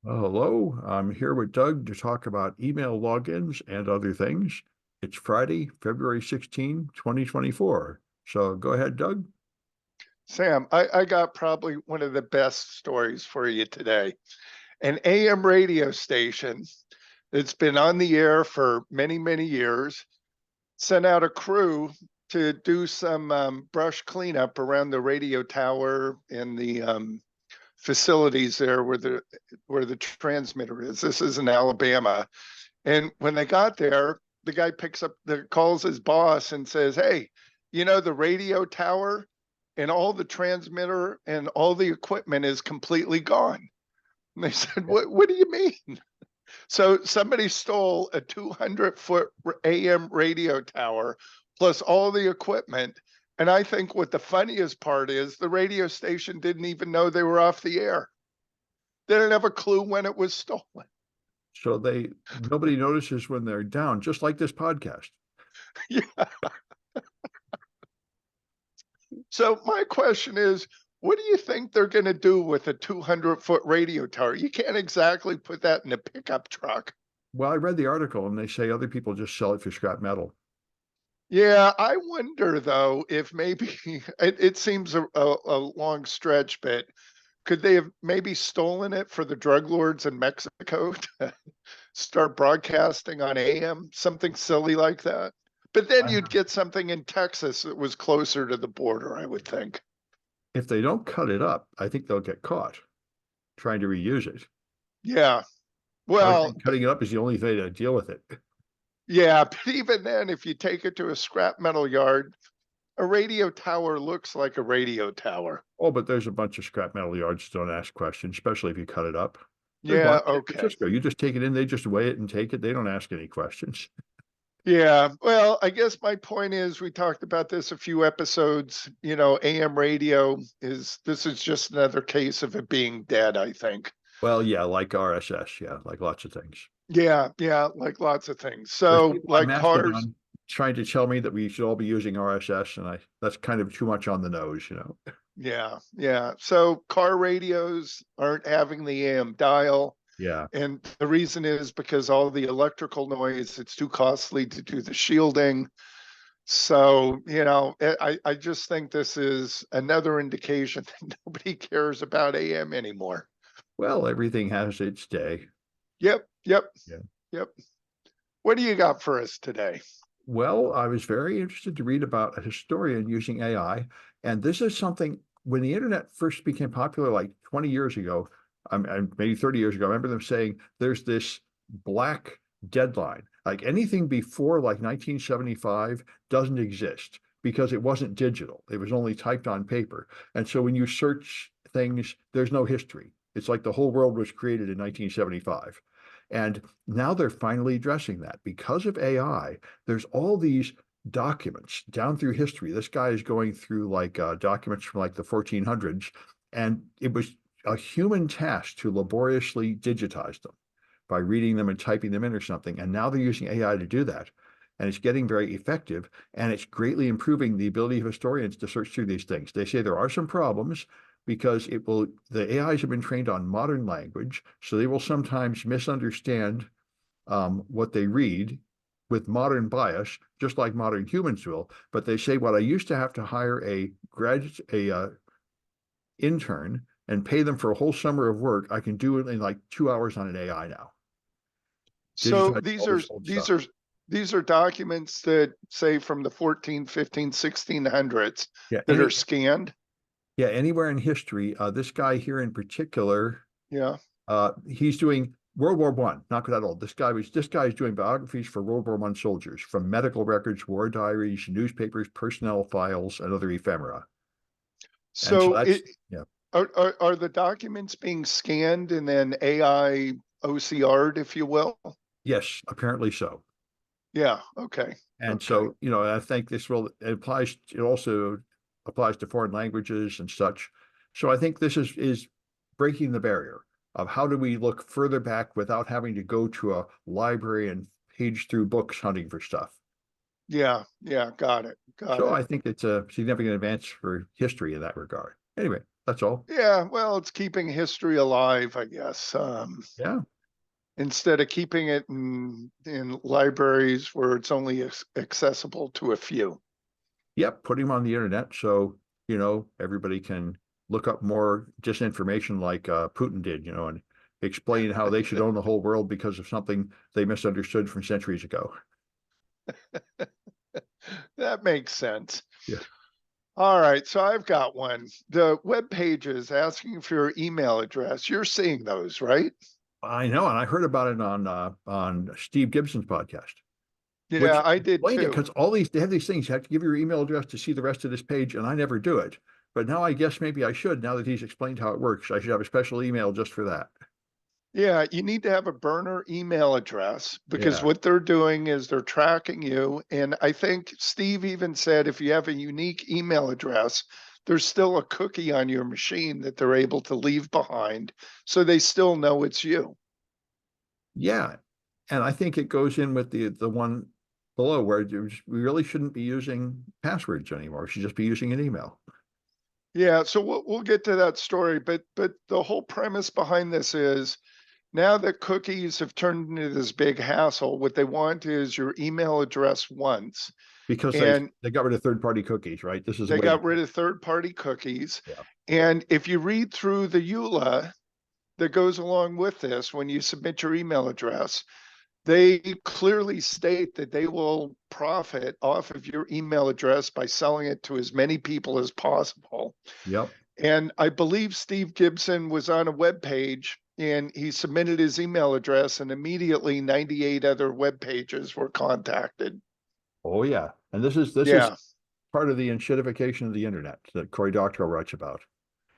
Hello, I'm here with Doug to talk about email logins and other things. It's Friday, February 16, 2024. So go ahead, Doug. Sam, I got probably one of the best stories for you today. An AM radio station that's been on the air for many, many years sent out a crew to do some brush cleanup around the radio tower and the facilities there where the transmitter is. This is in Alabama. And when they got there, the guy calls his boss and says, "Hey, the radio tower and all the transmitter and all the equipment is completely gone." And they said, "What do you mean?" So somebody stole a 200-foot AM radio tower plus all the equipment. And I think what the funniest part is the radio station didn't even know they were off the air. They didn't have a clue when it was stolen. So nobody notices when they're down, just like this podcast. Yeah. So my question is, what do you think they're going to do with a 200-foot radio tower? You can't exactly put that in a pickup truck. Well, I read the article and they say other people just sell it for scrap metal. Yeah, I wonder though if maybe it seems a long stretch, but could they have maybe stolen it for the drug lords in Mexico to start broadcasting on AM, something silly like that? But then I you'd get something in Texas that was closer to the border, I would think. If they don't cut it up, I think they'll get caught trying to reuse it. Yeah. I would Well, think cutting it up is the only way to deal with it. yeah, but even then, if you take it to a scrap metal yard, a radio tower looks like a radio tower. Oh, but there's a bunch of scrap metal yards that don't ask questions, especially if you cut it up. There's one Yeah, in San okay. Francisco. You just take it in, they just weigh it and take it. They don't ask any questions. Yeah, well, I guess my point is we talked about this a few episodes. AM radio this is just another case of it being dead, I think. Well, yeah, like RSS, yeah, like lots of things. Yeah, like lots of things. There's So, people on like cars, Mastodon trying to tell me that we should all be using RSS, and that's kind of too much on the nose. yeah. So, car radios aren't having the AM dial. Yeah. And the reason is because all the electrical noise, it's too costly to do the shielding. So, I just think this is another indication that nobody cares about AM anymore. Well, everything has its day. Yep, yep, Yeah. yep. What do you got for us today? Well, I was very interested to read about a historian using AI, and this is something when the internet first became popular, like 20 years ago, maybe 30 years ago. I remember them saying there's this black deadline, like anything before like 1975 doesn't exist because it wasn't digital. It was only typed on paper. And so when you search things, there's no history. It's like the whole world was created in 1975. And now they're finally addressing that. Because of AI, there's all these documents down through history. This guy is going through like documents from like the 1400s, and it was a human task to laboriously digitize them by reading them and typing them in or something. And now they're using AI to do that. And it's getting very effective, and it's greatly improving the ability of historians to search through these things. They say there are some problems because the AIs have been trained on modern language, so they will sometimes misunderstand what they read with modern bias, just like modern humans will. But they say what I used to have to hire a intern and pay them for a whole summer of work, I can do it in like 2 hours on an AI now. So Digitize all this old stuff. these are documents that say from the 14, 15, 1600s Yeah, that are scanned. yeah, anywhere in history. This guy here in particular, Yeah. he's doing World War One, not that old. This guy is doing biographies for World War One soldiers from medical records, war diaries, newspapers, personnel files, and other ephemera. And so So that's yeah. are the documents being scanned and then AI OCR'd, if you will? Yes, apparently so. Yeah. Okay. And Okay. so, I think it also applies to foreign languages and such. So I think this is breaking the barrier of how do we look further back without having to go to a library and page through books hunting for stuff. Yeah. Got it. So I think it's a significant advance for history in that regard. Anyway, That's all. Yeah, well, it's keeping history alive, I guess. Yeah. Instead of keeping it in libraries where it's only accessible to a few. Yep. Put him on the internet so, everybody can look up more disinformation like Putin did, and explain how they should own the whole world because of something they misunderstood from centuries ago. That makes sense. Yeah. All right, so I've got one. The web pages asking for your email address. You're seeing those, right? I know, and I heard about it on Steve Gibson's podcast, Yeah, which I did explained it too. because they have these things. You have to give your email address to see the rest of this page, and I never do it. But now I guess maybe I should. Now that he's explained how it works, I should have a special email just for that. Yeah, you need to have a burner email address because Yeah. what they're doing is they're tracking you. And I think Steve even said if you have a unique email address, there's still a cookie on your machine that they're able to leave behind. So they still know it's you. Yeah. And I think it goes in with the one below where we really shouldn't be using passwords anymore. We should just be using an email. Yeah, so we'll get to that story, but the whole premise behind this is now that cookies have turned into this big hassle, what they want is your email address once. Because And they got rid of third-party cookies, right? This is the they way to got do rid it. of third-party cookies. Yeah. And if you read through the EULA that goes along with this, when you submit your email address, they clearly state that they will profit off of your email address by selling it to as many people as possible. Yep. And I believe Steve Gibson was on a web page and he submitted his email address, and immediately 98 other web pages were contacted. Oh yeah. And this is Yeah. part of the enshittification of the internet that Cory Doctorow writes about.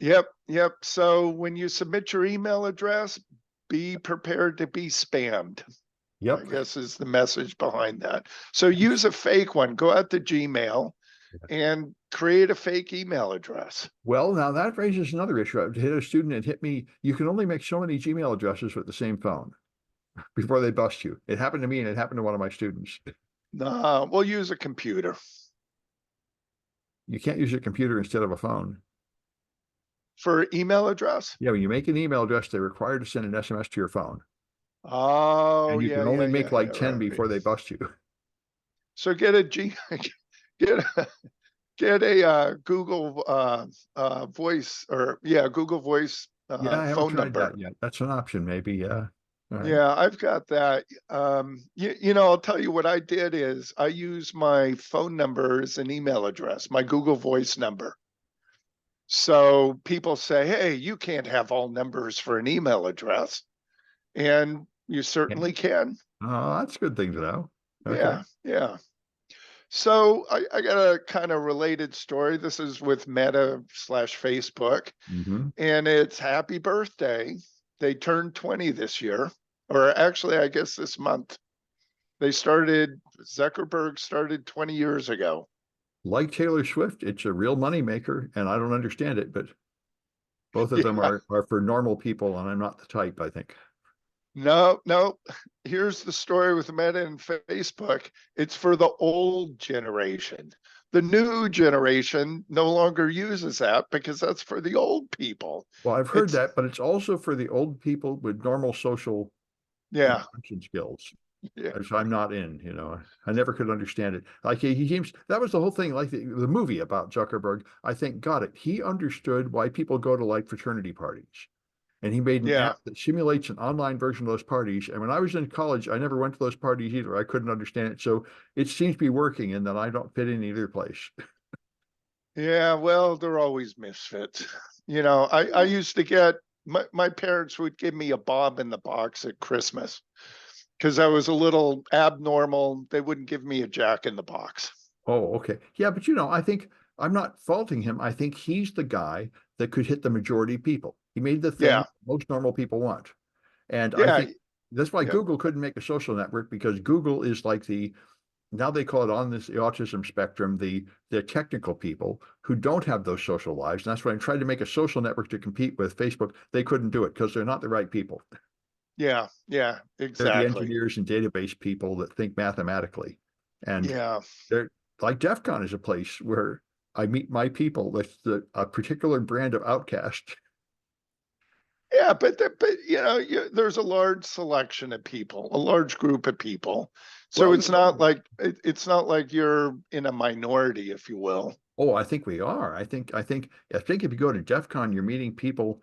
Yep. Yep. So when you submit your email address, be prepared to be spammed, I Yep. guess is the message behind that. So use a fake one. Go out to Gmail and create a fake email address. Well, now that raises another issue. I hit a student and hit me. You can only make so many Gmail addresses with the same phone before they bust you. It happened to me and it happened to one of my students. We'll use a computer You can't use your computer instead of a phone. for email address. Yeah, when you make an email address, they're required to send an SMS to your phone. Oh, And you yeah, can yeah, only yeah, make yeah, like 10 right, right. before they bust you. So get a G, get a, get a Google voice or yeah, Google Voice Yeah, I haven't phone tried number. that yet. That's an option, maybe. Yeah. All right. Yeah, I've got that. You know, I'll tell you what I did is I use my phone number as an email address, my Google Voice number. So people say, hey, you can't have all numbers for an email address. And you Okay. certainly can. Oh, that's a good thing to know. Okay. Yeah, yeah. So I got a kind of related story. This is with Meta slash Facebook, Hmm. and it's happy birthday. They turned 20 this year, or actually, I guess this month. Zuckerberg started 20 years ago. Like Taylor Swift, it's a real money maker, and I don't understand it, but both of them Yeah, are for normal people, and I'm not the type, I think. no, no. Here's the story with Meta and Facebook. It's for the old generation. The new generation no longer uses that because that's for the old people. Well, I've heard It's, that, but it's also for the old people with normal social yeah, interaction skills, yeah, which I'm not in, I never could understand it. Like he seems, that was the whole thing, like the movie about Zuckerberg, I think got it. He understood why people go to like fraternity parties. And he made an yeah. app that simulates an online version of those parties. And when I was in college, I never went to those parties either. I couldn't understand it. So it seems to be working and that I don't fit in either place. Yeah, well, they're always misfits. You know, I used to get my parents would give me a Bob in the box at Christmas because I was a little abnormal. They wouldn't give me a Jack in the box. Oh, okay. Yeah, but I think I'm not faulting him. I think he's the guy that could hit the majority of people. He made the thing Yeah, most normal people want. And I yeah, think that's why yep, Google couldn't make a social network because Google is like now they call it on this the autism spectrum, the technical people who don't have those social lives. And that's why I tried to make a social network to compete with Facebook. They couldn't do it because they're not the right people. yeah, yeah, They're the exactly. engineers and database people that think mathematically. And Yeah, they're like DEF CON is a place where I meet my people. That's a particular brand of outcast. Yeah, but there's a large selection of people, a large group of people. So Well, it's not like it's not like you're in a minority, if you will. oh, I think we are. I think if you go to DEF CON, you're meeting people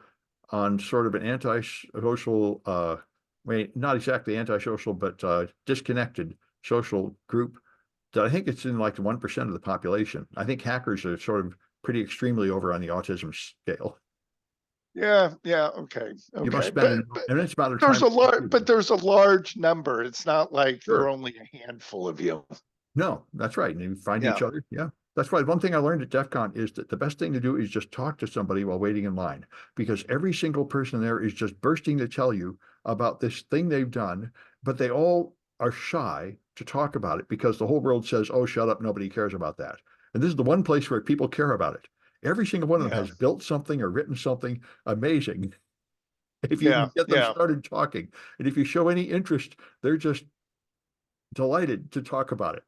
on sort of an antisocial, wait, not exactly antisocial, but disconnected social group that I think it's in like 1% of the population. I think hackers are sort of pretty extremely over on the autism scale. Yeah, yeah, okay, You must okay. spend But an immense amount of there's time a with large, but computers. there's a large number. It's not like there are Sure. only a handful of you. No, that's right. And you find each Yeah, other. Yeah. That's right. One thing I learned at DEF CON is that the best thing to do is just talk to somebody while waiting in line because every single person there is just bursting to tell you about this thing they've done, but they all are shy to talk about it because the whole world says, oh, shut up. Nobody cares about that. And this is the one place where people care about it. Every single one of them yeah, has built something or written something amazing. If you yeah, can get them yeah, started talking, and if you show any interest, they're just delighted to talk about it.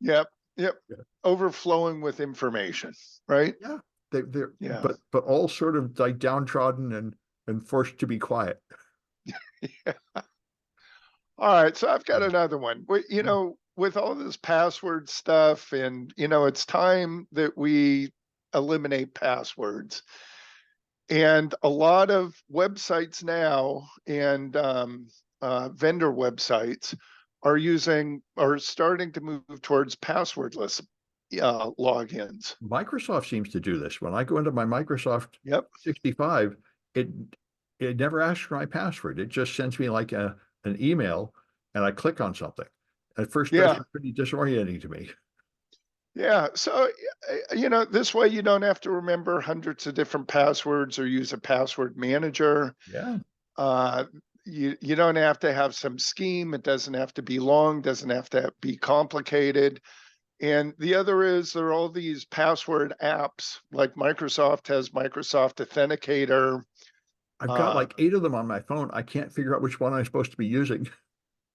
yep, yep. Yeah. Overflowing with information, right? Yeah, they're Yeah. but all sort of like downtrodden and forced to be quiet. All right, so I've got another one. With all this password stuff, and it's time that we eliminate passwords. And a lot of websites now and vendor websites are starting to move towards passwordless logins. Microsoft seems to do this. When I go into my Microsoft Yep. 65, it it never asks for my password. It just sends me like an email and I click on something. At first, that's Yeah. pretty disorienting to me. Yeah. So, this way you don't have to remember hundreds of different passwords or use a password manager. Yeah. Uh, you don't have to have some scheme. It doesn't have to be long, doesn't have to be complicated. And the other is there are all these password apps, like Microsoft has Microsoft Authenticator. I've got Uh, like 8 of them on my phone. I can't figure out which one I'm supposed to be using.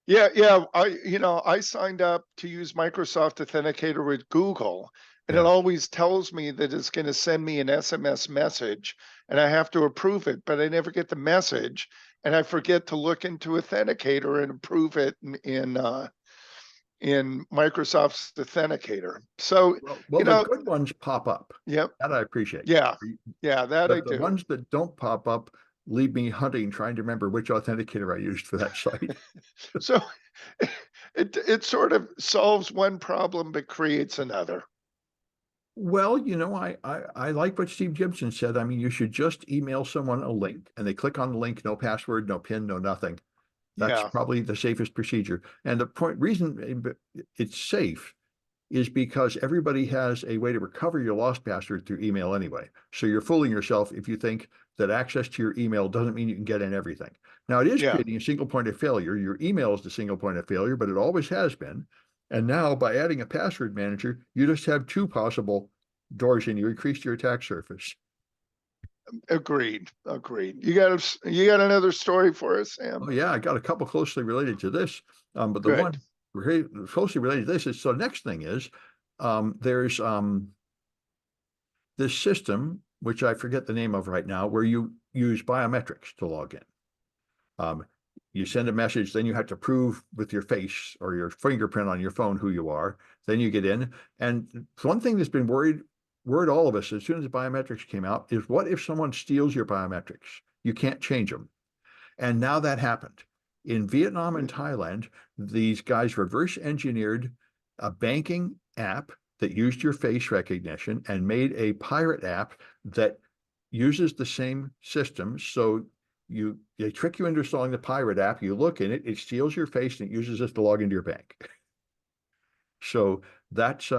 yeah, yeah. I signed up to use Microsoft Authenticator with Google, and it Yeah. always tells me that it's going to send me an SMS message, and I have to approve it, but I never get the message, and I forget to look into Authenticator and approve it in Microsoft's Authenticator. So, Well, you the know, good ones pop up. yep, That I appreciate. yeah, yeah, that I The do. ones that don't pop up leave me hunting, trying to remember which authenticator I used for that site. So it sort of solves one problem but creates another. Well, I like what Steve Gibson said. I mean, you should just email someone a link and they click on the link, no password, no PIN, no nothing. That's Yeah, probably the safest procedure. And the reason it's safe is because everybody has a way to recover your lost password through email anyway. So you're fooling yourself if you think that access to your email doesn't mean you can get in everything. Now it is yeah. creating a single point of failure. Your email is the single point of failure, but it always has been. And now by adding a password manager, you just have 2 possible doors and you increase your attack surface. Agreed. Agreed. You got another story for us, Sam? Oh yeah, I got a couple closely related to this. But the Good. one closely related to this is, so next thing is there's this system, which I forget the name of right now, where you use biometrics to log in. Um, you send a message, then you have to prove with your face or your fingerprint on your phone who you are. Then you get in. And one thing that's been worried all of us as soon as the biometrics came out is, what if someone steals your biometrics? You can't change them. And now that happened. In Vietnam and Thailand, these guys reverse engineered a banking app that used your face recognition and made a pirate app that uses the same system. So they trick you into installing the pirate app, you look in it, it steals your face and it uses it to log into your bank. So that's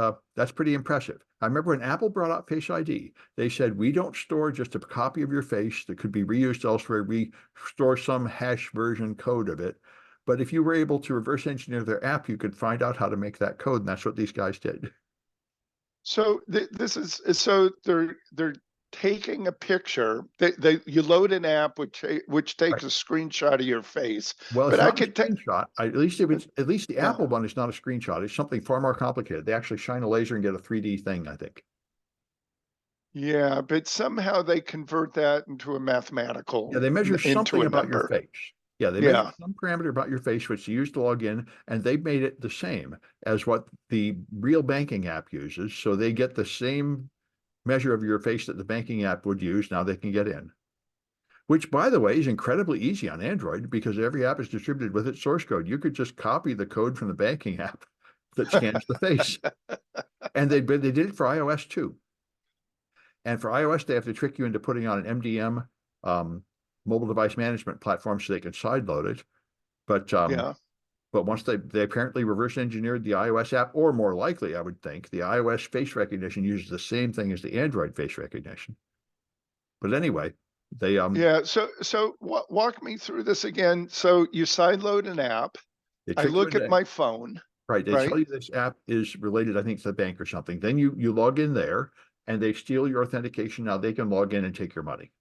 pretty impressive. I remember when Apple brought out Face ID, they said, we don't store just a copy of your face that could be reused elsewhere. We store some hash version code of it. But if you were able to reverse engineer their app, you could find out how to make that code. And that's what these guys did. So this is so they're taking a picture. You load an app which Right. takes a screenshot of your face. Well, it's But I not a could take screenshot. At least if it's at least the yeah. Apple one is not a screenshot. It's something far more complicated. They actually shine a laser and get a 3D thing, I think. Yeah, but somehow they convert that into a Yeah, mathematical, they measure into something a about your number. face. Yeah, they measure Yeah. some parameter about your face, which you use to log in, and they made it the same as what the real banking app uses. So they get the same measure of your face that the banking app would use. Now they can get in, which, by the way, is incredibly easy on Android because every app is distributed with its source code. You could just copy the code from the banking app that scans the face. And they did it for iOS too. And for iOS, they have to trick you into putting on an MDM mobile device management platform so they can sideload it. But Yeah. once they apparently reverse engineered the iOS app, or more likely, I would think, the iOS face recognition uses the same thing as the Android face recognition. But anyway, they Yeah. So walk me through this again. So you sideload an app. I trick you look at into my phone, right. They right? tell you this app is related, I think, to the bank or something. Then you log in there and they steal your authentication. Now they can log in and take your money.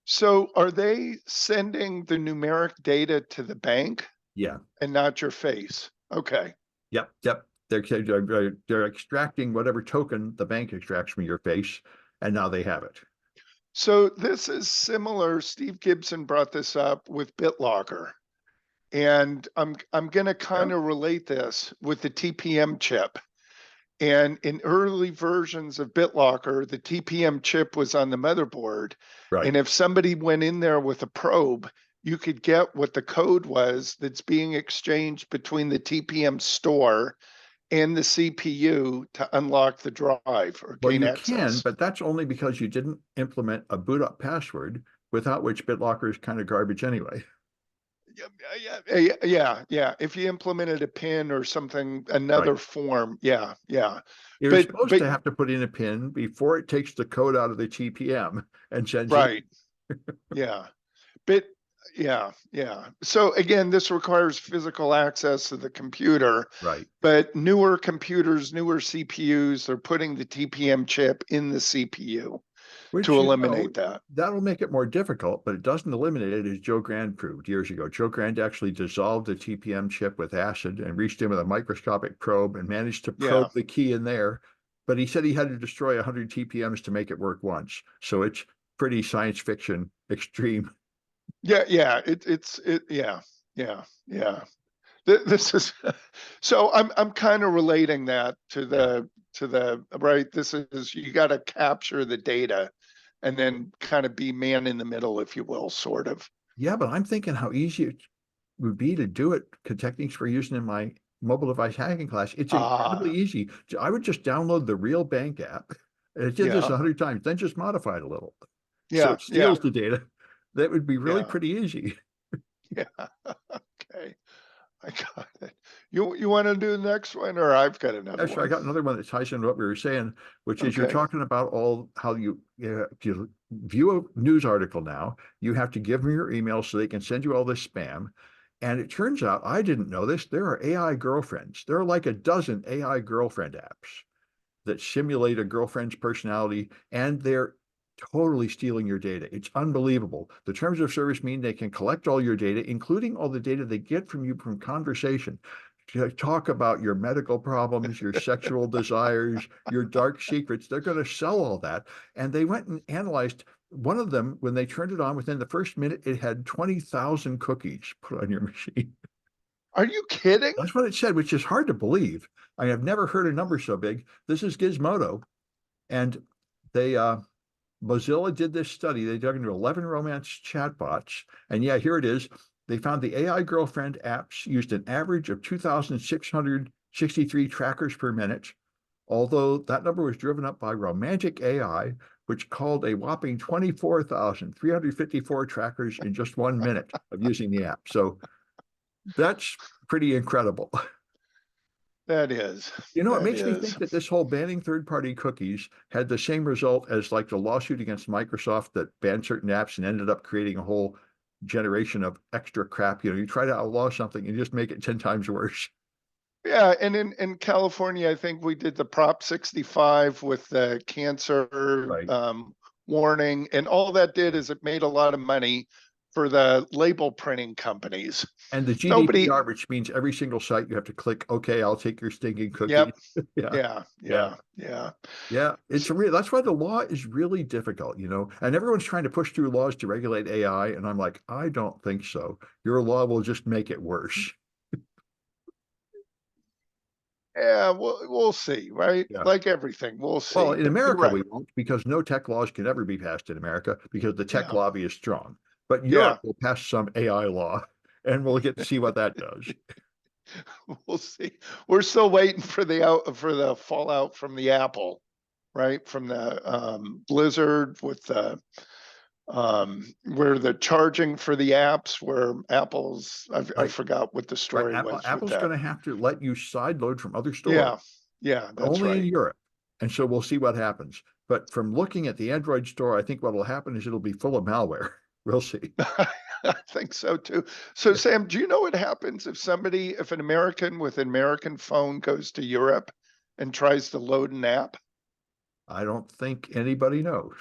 So are they sending the numeric data to the bank Yeah. and not your face? Okay. Yep. Yep. They're extracting whatever token the bank extracts from your face, and now they have it. So this is similar. Steve Gibson brought this up with BitLocker. And I'm going to Yeah. kind of relate this with the TPM chip. And in early versions of BitLocker, the TPM chip was on the motherboard. And Right. if somebody went in there with a probe, you could get what the code was that's being exchanged between the TPM store and the CPU to unlock the drive or Well, gain you can, access. but that's only because you didn't implement a boot up password, without which BitLocker is kind of garbage anyway. Yeah. If you implemented a pin or something, Right. another form, yeah. You're But supposed to have to put in a pin before it takes the code out of the TPM and sends it. right, yeah. But yeah. So again, this requires physical access to the computer, Right. but newer computers, newer CPUs, they're putting the TPM chip in the CPU Which, to eliminate that. that'll make it more difficult, but it doesn't eliminate it, as Joe Grand proved years ago. Joe Grand actually dissolved the TPM chip with acid and reached in with a microscopic probe and managed to probe Yeah. the key in there. But he said he had to destroy 100 TPMs to make it work once. So it's pretty science fiction extreme. Yeah. Yeah. This is so I'm kind of relating that to Yeah. the right. This is, you got to capture the data and then kind of be man in the middle, if you will, sort of. Yeah, but I'm thinking how easy it would be to do it. Techniques we're using in my mobile device hacking class. It's incredibly Ah, easy. I would just download the real bank app. And it did this yeah, 100 times, then just modify it a little. So yeah, it yeah, steals the data. That would be really yeah, pretty easy. yeah. Okay, I got it. You want to do the next one, or I've got another Actually, I one? got another one that ties into what we were saying, which is you're Okay. talking about all how you view a news article now, you have to give them your email so they can send you all this spam. And it turns out, I didn't know this, there are AI girlfriends. There are like a dozen AI girlfriend apps that simulate a girlfriend's personality, and they're totally stealing your data. It's unbelievable. The terms of service mean they can collect all your data, including all the data they get from you from conversation, to talk about your medical problems, your sexual desires, your dark secrets. They're going to sell all that. And they went and analyzed one of them. When they turned it on, within the first minute, it had 20,000 cookies put on your machine. Are you kidding? That's what it said, which is hard to believe. I have never heard a number so big. This is Gizmodo, and they Mozilla did this study. They dug into 11 romance chatbots, and yeah, here it is. They found the AI girlfriend apps used an average of 2,663 trackers per minute, although that number was driven up by romantic AI, which called a whopping 24,354 trackers in just 1 minute of using the app. So that's pretty incredible. That is. It That makes me is. think that this whole banning third-party cookies had the same result as like the lawsuit against Microsoft that banned certain apps and ended up creating a whole generation of extra crap. You try to outlaw something and just make it 10 times worse. Yeah, and in California, I think we did the Prop 65 with the cancer Right. warning, and all that did is it made a lot of money for the label printing companies. And the Nobody, GDPR, which means every single site you have to click, okay, I'll take your stinking cookie. yep, Yeah, yeah, yeah, yeah, yeah. yeah. It's S- a real, that's why the law is really difficult, and everyone's trying to push through laws to regulate AI. And I'm like, I don't think so. Your law will just make it worse. Yeah, we'll see, right? Yeah. Like everything, we'll Well, see. in But you're America, right. we won't because no tech laws can ever be passed in America because the tech Yeah, lobby is strong. But Europe yeah, will pass some AI law and we'll get to see what that does. we'll see. We're still waiting for the fallout from the Apple, right? From the Blizzard with the where the charging for the apps, where I Right. forgot what the Right. story was with Apple's that. going to have to let you sideload from other stores, Yeah, yeah, that's only in right. Europe. And so we'll see what happens. But from looking at the Android store, I think what will happen is it'll be full of malware. We'll see. I think so too. So Sam, do you know what happens if an American with an American phone goes to Europe and tries to load an app? I don't think anybody knows.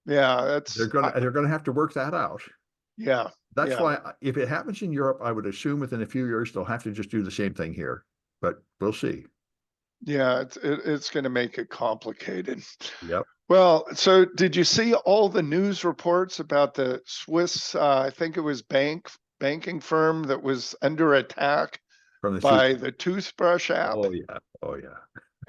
Yeah, They're gonna have to work that out. yeah, That's yeah, why if it happens in Europe, I would assume within a few years they'll have to just do the same thing here. But we'll see. yeah. It's going to make it complicated. Yep. Well, so did you see all the news reports about the Swiss? I think it was banking firm that was under attack From the by toothpaste. the toothbrush app, Oh yeah. Oh yeah.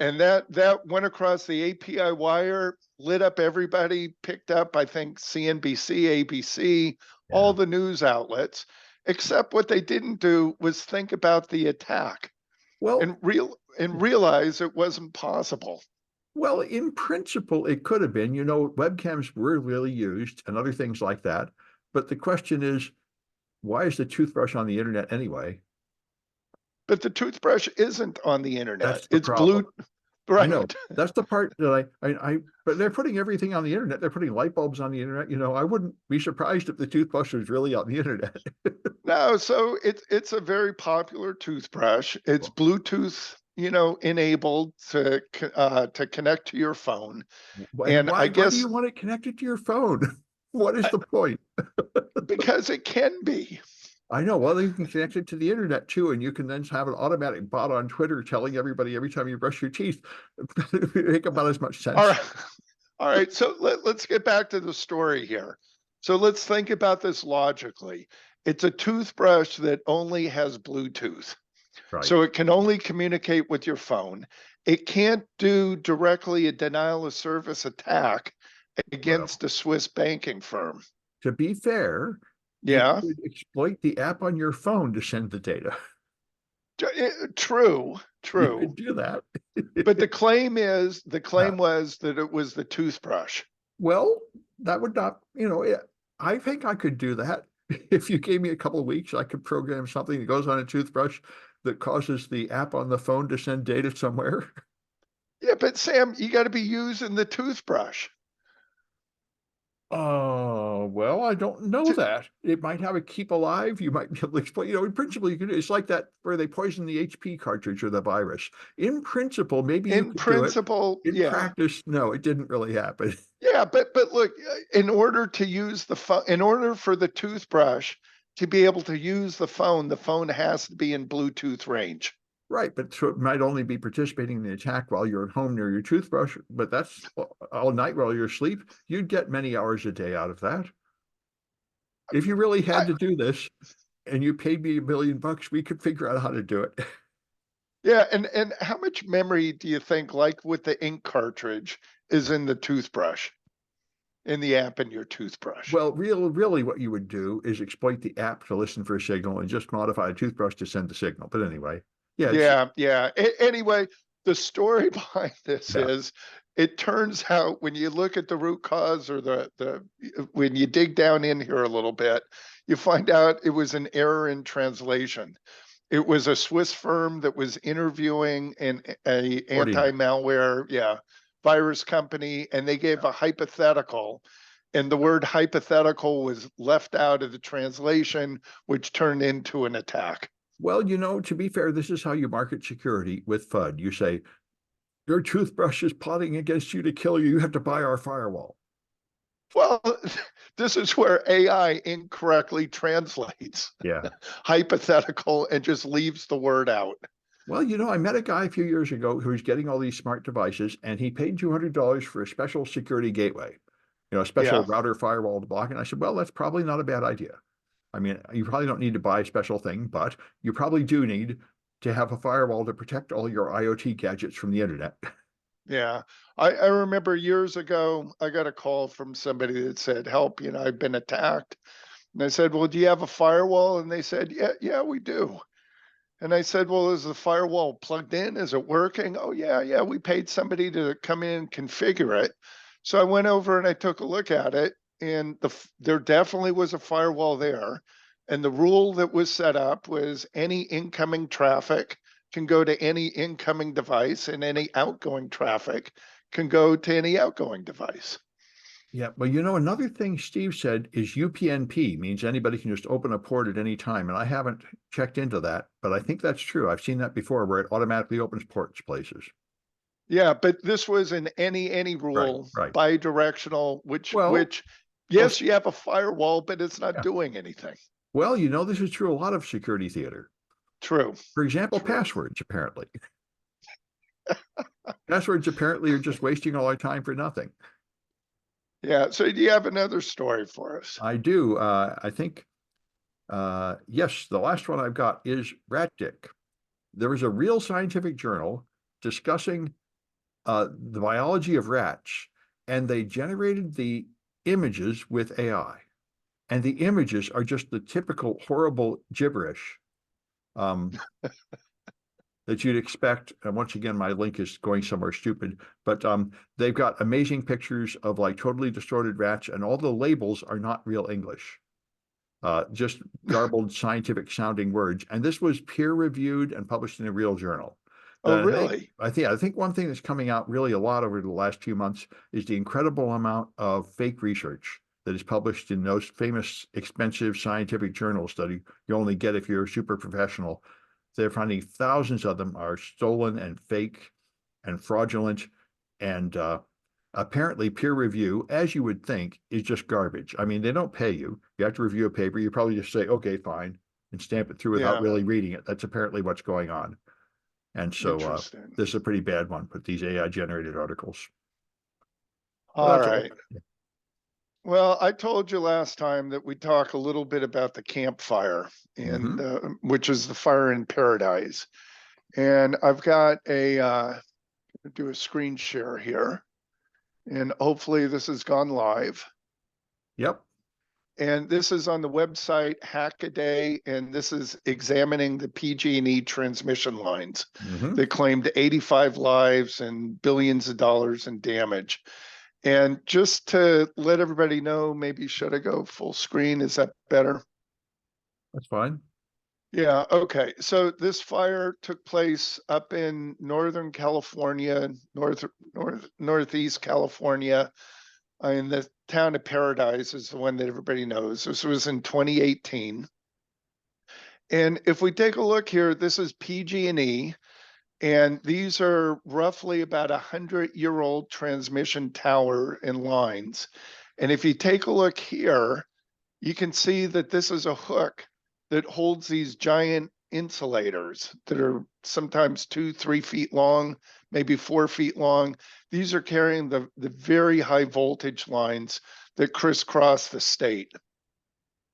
and that went across the API wire, lit up everybody, picked up, I think, CNBC, ABC, all Yeah. the news outlets, except what they didn't do was think about the attack Well, and realize it wasn't possible. well, in principle, it could have been, webcams were really used and other things like that. But the question is, why is the toothbrush on the internet anyway? But the toothbrush isn't on the internet. That's the It's problem. blue, I know. right? That's the part that but they're putting everything on the internet. They're putting light bulbs on the internet. I wouldn't be surprised if the toothbrush was really on the internet. No, so it's a very popular toothbrush. It's Bluetooth, enabled to connect to your phone. And And I why do you guess want it connected to your phone? What is I, the point? because it can be. I know. Well, you can connect it to the internet too, and you can then have an automatic bot on Twitter telling everybody every time you brush your teeth. Make about as much All sense. right. All right. So let's get back to the story here. So let's think about this logically. It's a toothbrush that only has Bluetooth. Right. So it can only communicate with your phone. It can't do directly a denial of service attack Well, against a Swiss banking firm. to be fair, it Yeah, could exploit the app on your phone to send the data. true, You true. could do that. But the Yeah. claim was that it was the toothbrush. Well, that would not, I think I could do that. If you gave me a couple of weeks, I could program something that goes on a toothbrush that causes the app on the phone to send data somewhere. Yeah, but Sam, you got to be using the toothbrush. Oh, well, I don't know To, that. It might have a keep alive. You might be able to explain, in principle, you could, it's like that where they poison the HP cartridge or the virus. In principle, maybe you in could do it. principle, In yeah. practice, no, it didn't really happen. Yeah, but look, in order to use the phone, in order for the toothbrush to be able to use the phone has to be in Bluetooth range. Right, but so it might only be participating in the attack while you're at home near your toothbrush, but that's all night while you're asleep. You'd get many hours a day out of that. If you really I, had to do this and you paid me $1 million, we could figure out how to do it. yeah, and how much memory do you think, like with the ink cartridge, is in the toothbrush, in the app in your toothbrush? Well, really what you would do is exploit the app to listen for a signal and just modify a toothbrush to send the signal. But anyway, yeah, Yeah, yeah. Anyway, the story behind this yeah. is it turns out when you look at the root cause or the when you dig down in here a little bit, you find out it was an error in translation. It was a Swiss firm that was interviewing a Ordinary. anti-malware, yeah, virus company, and they gave a hypothetical, and the word hypothetical was left out of the translation, which turned into an attack. Well, to be fair, this is how you market security with FUD. You say, your toothbrush is plotting against you to kill you. You have to buy our firewall. Well, This is where AI incorrectly translates Yeah. hypothetical and just leaves the word out. Well, I met a guy a few years ago who was getting all these smart devices, and he paid $200 for a special security gateway, a special Yeah, router firewall to block. And I said, well, that's probably not a bad idea. I mean, you probably don't need to buy a special thing, but you probably do need to have a firewall to protect all your IoT gadgets from the internet. yeah. I remember years ago, I got a call from somebody that said, help, I've been attacked. And I said, well, do you have a firewall? And they said, yeah, we do. And I said, well, is the firewall plugged in? Is it working? Oh, yeah. We paid somebody to come in and configure it. So I went over and I took a look at it, and there definitely was a firewall there. And the rule that was set up was any incoming traffic can go to any incoming device, and any outgoing traffic can go to any outgoing device. Yeah, but another thing Steve said is UPnP means anybody can just open a port at any time. And I haven't checked into that, but I think that's true. I've seen that before where it automatically opens ports places. Yeah, but this was an any Right, rule, right. bidirectional, which Well, which well, yes, you have a firewall, but it's not yeah. doing anything. Well, this is true a lot of security theater. True, For example, true. passwords, apparently. Passwords apparently are just wasting all our time for nothing. Yeah. So do you have another story for us? I do. I think, yes, the last one I've got is rat dick. There was a real scientific journal discussing the biology of rats, and they generated the images with AI. And the images are just the typical horrible gibberish um, that you'd expect. And once again, my link is going somewhere stupid, but they've got amazing pictures of like totally distorted rats, and all the labels are not real English. Just garbled scientific sounding words. And this was peer reviewed and published in a real journal. Oh, That really? I think one thing that's coming out really a lot over the last few months is the incredible amount of fake research that is published in those famous expensive scientific journals that you only get if you're a super professional. They're finding thousands of them are stolen and fake and fraudulent, and apparently peer review, as you would think, is just garbage. I mean, they don't pay you. You have to review a paper. You probably just say, okay, fine, and stamp it through without Yeah. really reading it. That's apparently what's going on. And so Interesting. this is a pretty bad one with these AI generated articles. But All that's all. right. Well, I told you last time that we talk a little bit about the campfire, and Mm-hmm. which is the fire in paradise. And I've got do a screen share here, and hopefully this has gone live. Yep. And this is on the website Hackaday, and this is examining the PG&E transmission lines Mm-hmm. that claimed 85 lives and billions of dollars in damage. And just to let everybody know, maybe should I go full screen? Is that better? That's fine. Yeah, okay. So this fire took place up in Northern California, Northeast California, in the town of Paradise is the one that everybody knows. This was in 2018. And if we take a look here, this is PG&E, and these are roughly about 100-year-old transmission tower and lines. And if you take a look here, you can see that this is a hook that holds these giant insulators that are sometimes 2-3 feet long, maybe 4 feet long. These are carrying the very high voltage lines that crisscross the state.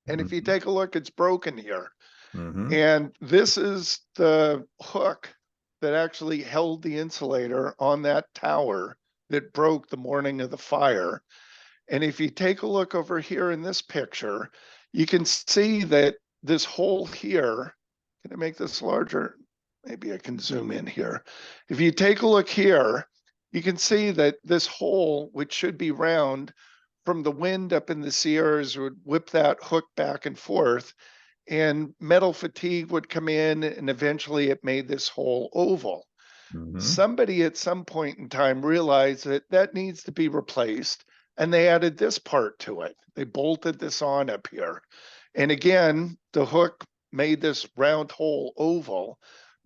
And if you Mm-hmm. take a look, it's broken here. Mm-hmm. And this is the hook that actually held the insulator on that tower that broke the morning of the fire. And if you take a look over here in this picture, you can see that this hole here, can I make this larger? Maybe I can zoom in here. If you take a look here, you can see that this hole, which should be round, from the wind up in the Sierras would whip that hook back and forth, and metal fatigue would come in, and eventually it made this hole oval. Mm-hmm. Somebody at some point in time realized that that needs to be replaced, and they added this part to it. They bolted this on up here. And again, the hook made this round hole oval,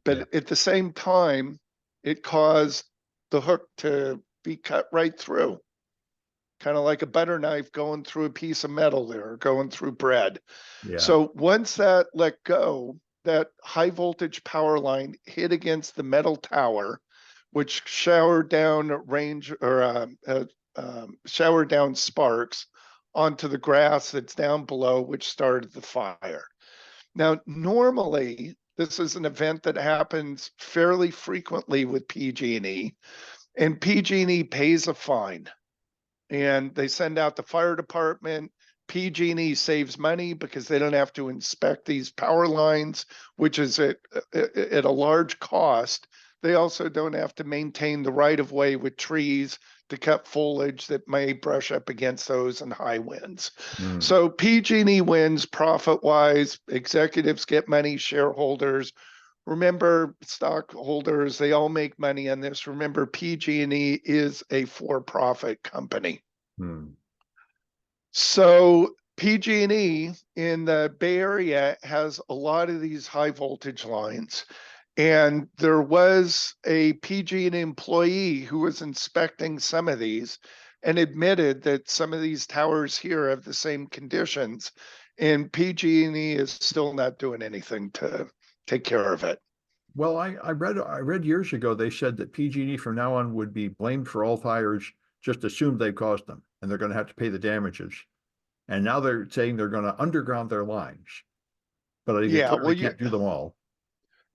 Yeah. but at the same time, it caused the hook to be cut right through. kind of like a butter knife going through a piece of metal there, going through bread. Yeah. So once that let go, that high voltage power line hit against the metal tower, which showered down showered down sparks onto the grass that's down below, which started the fire. Now, normally, this is an event that happens fairly frequently with PG&E, and PG&E pays a fine, and they send out the fire department. PG&E saves money because they don't have to inspect these power lines, which is at a large cost. They also don't have to maintain the right of way with trees to cut foliage that may brush up against those in high winds. Mm. So PG&E wins profit wise. Executives get money, shareholders. Remember, stockholders, they all make money on this. Remember, PG&E is a for-profit company. Mm. So PG&E in the Bay Area has a lot of these high voltage lines. And there was a PG&E employee who was inspecting some of these and admitted that some of these towers here have the same conditions. And PG&E is still not doing anything to take care of it. Well, I read years ago they said that PG&E from now on would be blamed for all fires, just assumed they caused them, and they're going to have to pay the damages. And now they're saying they're going to underground their lines, but they Yeah, well, clearly can't do them all.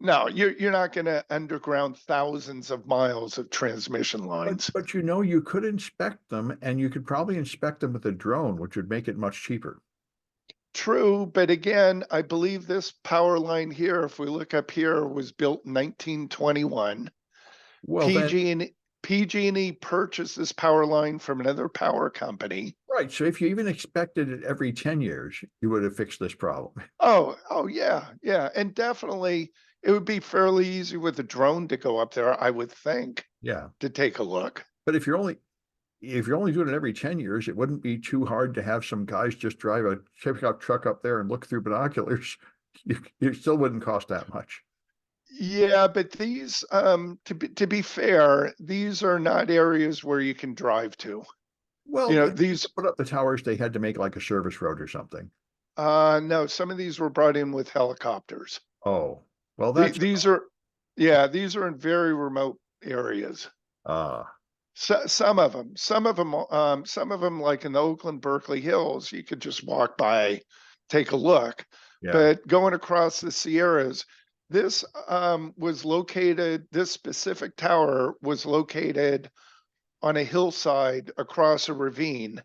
no, you're not going to underground thousands of miles of transmission But lines. but you could inspect them, and you could probably inspect them with a drone, which would make it much cheaper. True, but again, I believe this power line here, if we look up here, was built in 1921. Well, then, PG&E PG&E purchased this power line from another power company. right. So if you even expected it every 10 years, you would have fixed this problem. Oh yeah, yeah, and definitely it would be fairly easy with a drone to go up there, I would think, Yeah. to take a look. But if you're only doing it every 10 years, it wouldn't be too hard to have some guys just drive a pickup truck up there and look through binoculars. It still wouldn't cost that much. Yeah, but these, to be fair, these are not areas where you can drive to. Well, You know, to these, put up the towers, they had to make like a service road or something. no, some of these were brought in with helicopters. Oh, well, The, that's these are, yeah, these are in very remote areas. uh So, some of them, like in the Oakland Berkeley Hills, you could just walk by, take a look. yeah, But going across the Sierras, this was located. This specific tower was located on a hillside across a ravine,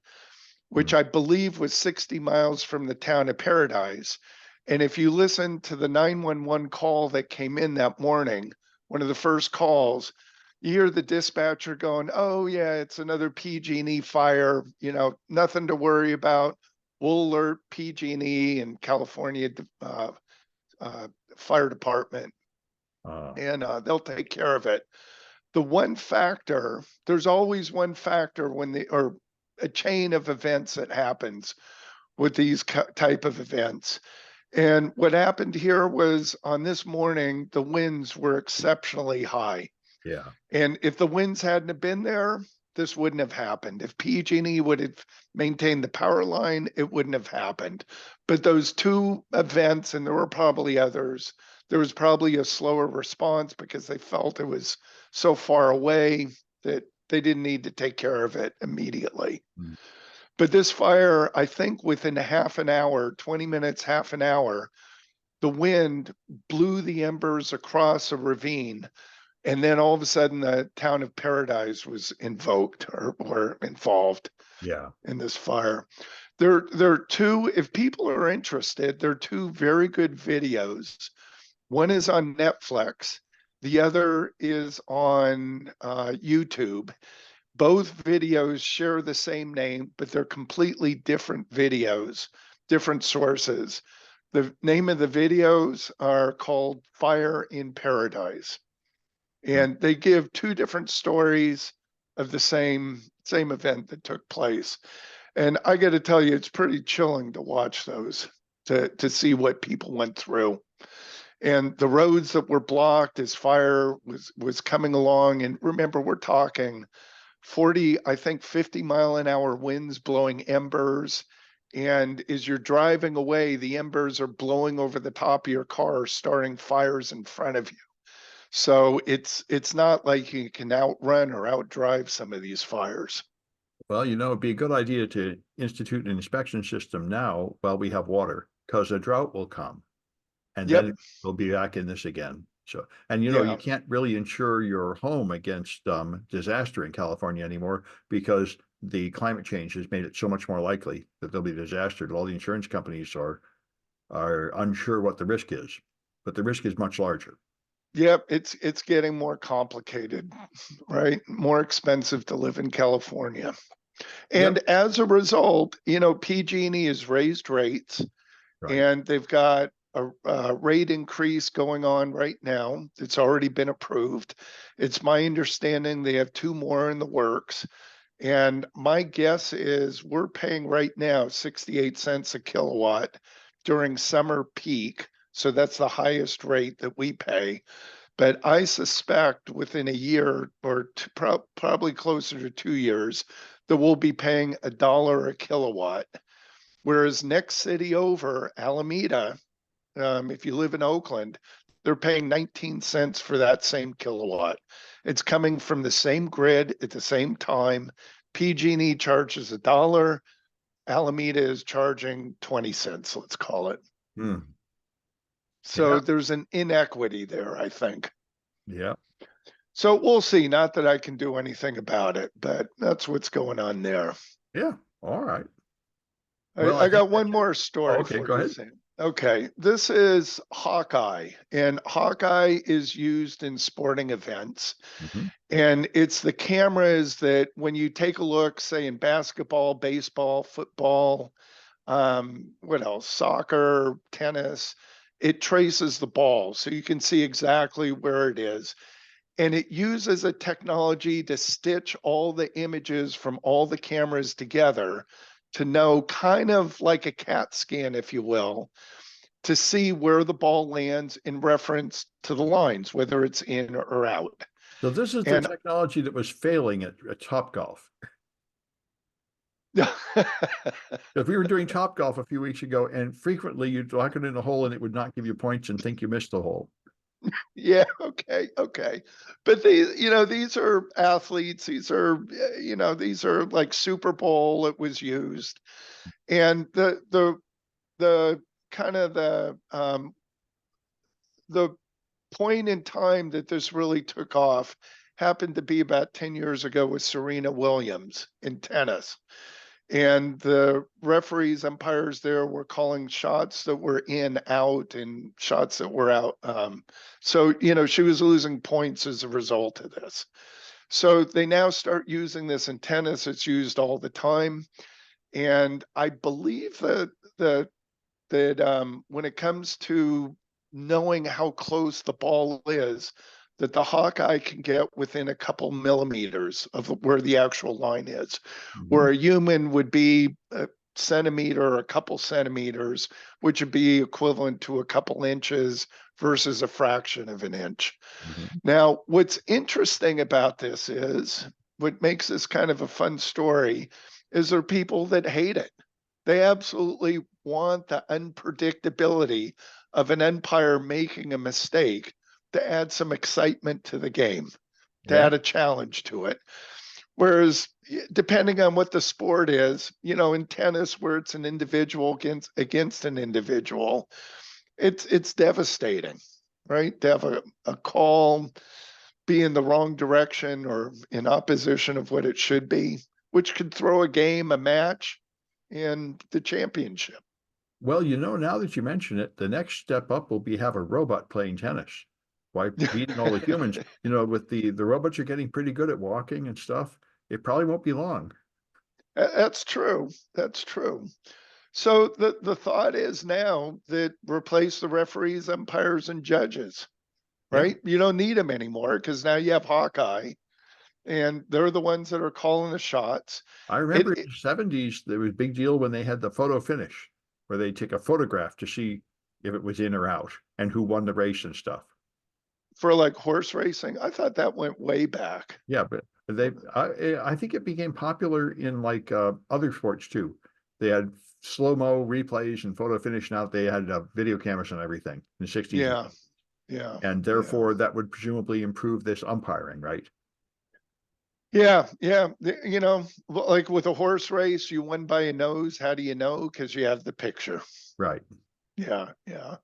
which mm, I believe was 60 miles from the town of Paradise. And if you listen to the 911 call that came in that morning, one of the first calls, you hear the dispatcher going, "Oh yeah, it's another PG&E fire. Nothing to worry about. We'll alert PG&E and California uh, Fire Department, uh and they'll take care of it." There's always one factor or a chain of events that happens with these type of events. And what happened here was on this morning, the winds were exceptionally high. yeah, And if the winds hadn't have been there, this wouldn't have happened. If PG&E would have maintained the power line, it wouldn't have happened. But those two events, and there were probably others, there was probably a slower response because they felt it was so far away that they didn't need to take care of it immediately. mm, But this fire, I think within a half an hour, 20 minutes, half an hour, the wind blew the embers across a ravine. And then all of a sudden, the town of Paradise was invoked or involved yeah. in this fire. There are two, if people are interested, there are two very good videos. One is on Netflix, the other is on YouTube. Both videos share the same name, but they're completely different videos, different sources. The name of the videos are called Fire in Paradise, Mm. and they give two different stories of the same event that took place. And I got to tell you, it's pretty chilling to watch those, to see what people went through. And the roads that were blocked as fire was coming along. And remember, we're talking 40, I think 50-mile-an-hour winds blowing embers. And as you're driving away, the embers are blowing over the top of your car, starting fires in front of you. So it's not like you can outrun or outdrive some of these fires. Well, it'd be a good idea to institute an inspection system now while we have water, because a drought will come, and Yep. then we'll be back in this again. So, and you Yeah. can't really insure your home against disaster in California anymore because the climate change has made it so much more likely that there'll be disaster. All the insurance companies are unsure what the risk is, but the risk is much larger. Yep. It's getting more complicated, right? More expensive to live in California. And Yep. as a result, PG&E has raised rates, Right. and they've got a rate increase going on right now. It's already been approved. It's my understanding they have two more in the works. And my guess is we're paying right now 68 cents a kilowatt during summer peak. So that's the highest rate that we pay. But I suspect within a year or probably closer to 2 years that we'll be paying $1 a kilowatt. Whereas next city over, Alameda, if you live in Oakland, they're paying 19 cents for that same kilowatt. It's coming from the same grid at the same time. PG&E charges $1. Alameda is charging 20 cents, let's call it. Hmm. So Yeah. there's an inequity there, I think. Yeah. So we'll see. Not that I can do anything about it, but that's what's going on there. Yeah. All right. I, Well, I I think got that one more story okay, for go you, ahead. Sam. Okay, this is Hawkeye, and Hawkeye is used in sporting events. Mhm. And it's the cameras that when you take a look, say in basketball, baseball, football, what else? Soccer, tennis, it traces the ball. So you can see exactly where it is. And it uses a technology to stitch all the images from all the cameras together to know, kind of like a CAT scan, if you will, to see where the ball lands in reference to the lines, whether it's in or out. So this is the And technology that was failing at Topgolf. Because we were doing Topgolf a few weeks ago, and frequently you'd lock it in a hole and it would not give you points and think you missed the hole. yeah, okay. But these are athletes. These are like Super Bowl. It was used, and the kind of the point in time that this really took off happened to be about 10 years ago with Serena Williams in tennis. And the referees, umpires there were calling shots that were in, out, and shots that were out. So, she was losing points as a result of this. So they now start using this in tennis. It's used all the time. And I believe that when it comes to knowing how close the ball is, that the Hawkeye can get within a couple millimeters of where the actual line is, Mhm. where a human would be a centimeter or a couple centimeters, which would be equivalent to a couple inches versus a fraction of an inch. Mhm. Now, what's interesting about this is what makes this kind of a fun story is there are people that hate it. They absolutely want the unpredictability of an umpire making a mistake to add some excitement to the game, to Yeah. add a challenge to it. Whereas, depending on what the sport is, in tennis, where it's an individual against an individual, it's devastating, right? To have a call be in the wrong direction or in opposition of what it should be, which could throw a game, a match, and the championship. Well, now that you mention it, the next step up will be have a robot playing tennis. Why beating all the humans? With the robots are getting pretty good at walking and stuff. It probably won't be long. That's true. That's true. So the thought is now that replace the referees, umpires, and judges, Yeah. right? You don't need them anymore because now you have Hawkeye, and they're the ones that are calling the shots. I It, remember in it the 70s, there was a big deal when they had the photo finish, where they take a photograph to see if it was in or out and who won the race and stuff. for like horse racing. I thought that went way back. Yeah, but I think it became popular in like other sports too. They had slow-mo replays and photo finish. Now they had video cameras and everything in the 60s and Yeah, 70s. yeah, And yeah. therefore that would presumably improve this umpiring, right? Yeah, yeah. You know, like with a horse race, you win by a nose. How do you know? Because you have the picture. Right. Yeah, yeah.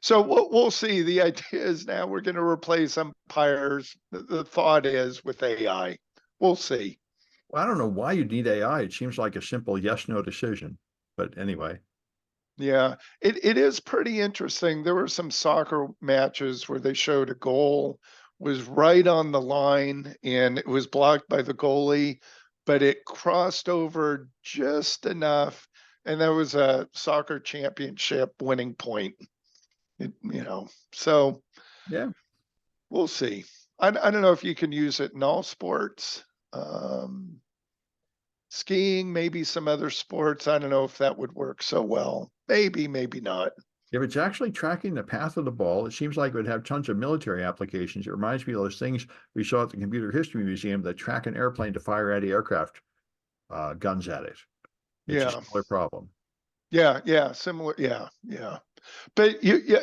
So we'll see. The idea is now we're going to replace umpires. The thought is with AI. We'll see. Well, I don't know why you need AI. It seems like a simple yes/no decision. But anyway, Yeah, it is pretty interesting. There were some soccer matches where they showed a goal was right on the line and it was blocked by the goalie, but it crossed over just enough, and that was a soccer championship winning point. So yeah. we'll see. I don't know if you can use it in all sports. Um, Skiing, maybe some other sports. I don't know if that would work so well. Maybe, maybe not. If it's actually tracking the path of the ball, it seems like it would have tons of military applications. It reminds me of those things we saw at the Computer History Museum that track an airplane to fire anti-aircraft guns at it. It's a Yeah, similar problem. yeah, yeah, similar. Yeah, yeah. But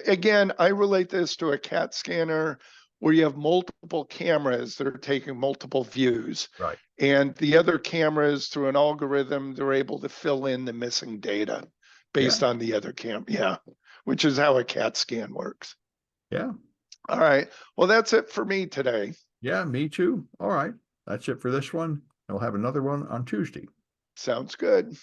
again, I relate this to a CAT scanner where you have multiple cameras that are taking multiple views. Right. And the other cameras, through an algorithm, they're able to fill in the missing data Yeah. based on the other cam. Yeah, which is how a CAT scan works. Yeah. All right. Well, that's it for me today. Yeah. Me too. All right. That's it for this one. We'll have another one on Tuesday. Sounds good.